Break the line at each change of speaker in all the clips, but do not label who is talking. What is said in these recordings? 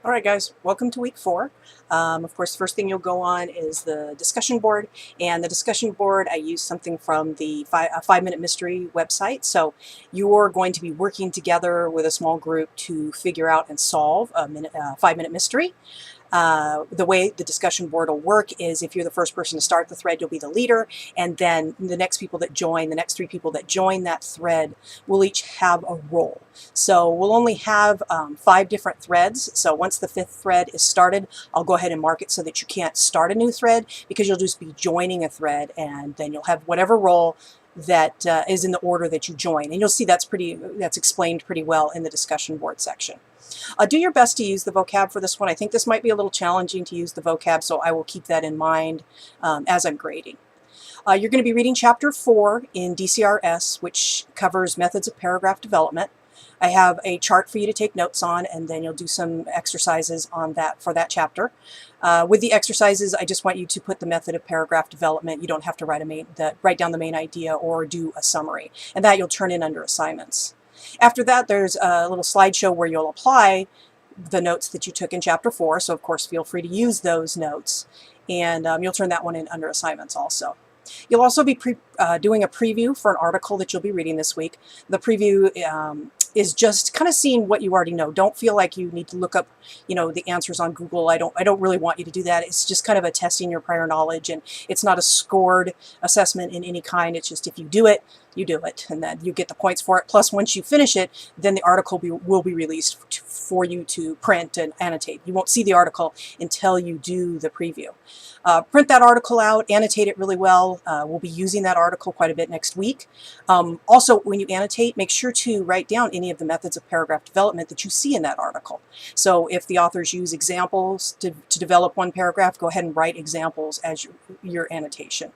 All right, guys, welcome to week 4. Of course, first thing you'll go on is the discussion board. And the discussion board, I use something from the 5-Minute Mystery website. So you're going to be working together with a small group to figure out and solve a 5-minute mystery. The way the discussion board will work is if you're the first person to start the thread, you'll be the leader, and then the next people that join, the next 3 people that join that thread will each have a role. So we'll only have 5 different threads. So once the 5th thread is started, I'll go ahead and mark it so that you can't start a new thread, because you'll just be joining a thread, and then you'll have whatever role that is in the order that you join. And you'll see that's explained pretty well in the discussion board section. Do your best to use the vocab for this one. I think this might be a little challenging to use the vocab, so I will keep that in mind as I'm grading. You're going to be reading Chapter 4 in DCRS, which covers methods of paragraph development. I have a chart for you to take notes on, and then you'll do some exercises on that for that chapter. With the exercises, I just want you to put the method of paragraph development. You don't have to write down the main idea or do a summary, and that you'll turn in under assignments. After that, there's a little slideshow where you'll apply the notes that you took in Chapter 4, so of course feel free to use those notes, and you'll turn that one in under assignments also. You'll also be doing a preview for an article that you'll be reading this week. The preview is just kind of seeing what you already know. Don't feel like you need to look up, the answers on Google. I don't really want you to do that. It's just kind of a testing your prior knowledge, and it's not a scored assessment in any kind. It's just if you do it, you do it, and then you get the points for it. Plus, once you finish it, then the article will be released for you to print and annotate. You won't see the article until you do the preview. Print that article out, annotate it really well. We'll be using that article quite a bit next week. Also, when you annotate, make sure to write down any of the methods of paragraph development that you see in that article. So if the authors use examples to develop one paragraph, go ahead and write examples as your annotation.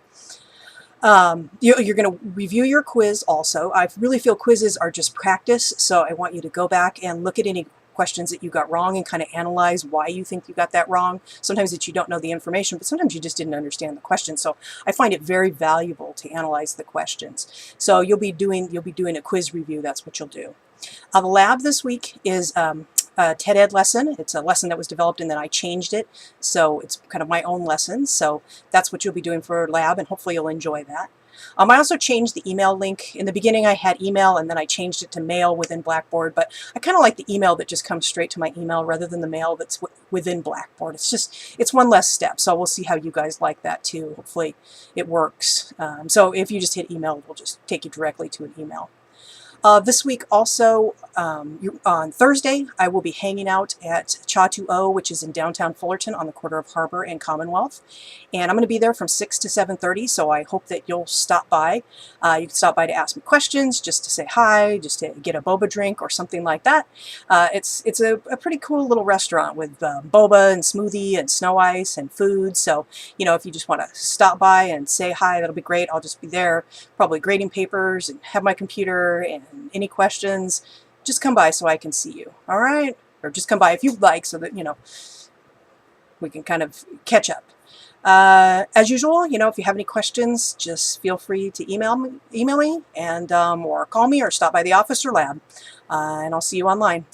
You're going to review your quiz also. I really feel quizzes are just practice, so I want you to go back and look at any questions that you got wrong and kind of analyze why you think you got that wrong. Sometimes that you don't know the information, but sometimes you just didn't understand the question. So I find it very valuable to analyze the questions. So you'll be doing a quiz review. That's what you'll do. The lab this week is a TED Ed lesson. It's a lesson that was developed and then I changed it, so it's kind of my own lesson. So that's what you'll be doing for lab, and hopefully you'll enjoy that. I also changed the email link. In the beginning I had email, and then I changed it to mail within Blackboard, but I kind of like the email that just comes straight to my email rather than the mail that's within Blackboard. It's one less step, so we'll see how you guys like that too. Hopefully it works. So if you just hit email, it will just take you directly to an email. This week also, on Thursday, I will be hanging out at Cha 2 which is in downtown Fullerton on the corner of Harbor and Commonwealth. And I'm going to be there from 6 to 7:30, so I hope that you'll stop by. You can stop by to ask me questions, just to say hi, just to get a boba drink or something like that. It's a pretty cool little restaurant with boba and smoothie and snow ice and food. So, if you just want to stop by and say hi, that'll be great. I'll just be there, probably grading papers and have my computer, and any questions, just come by so I can see you. All right? Or just come by if you'd like, so that, we can kind of catch up. As usual, if you have any questions, just feel free to email me and or call me or stop by the office or lab. And I'll see you online.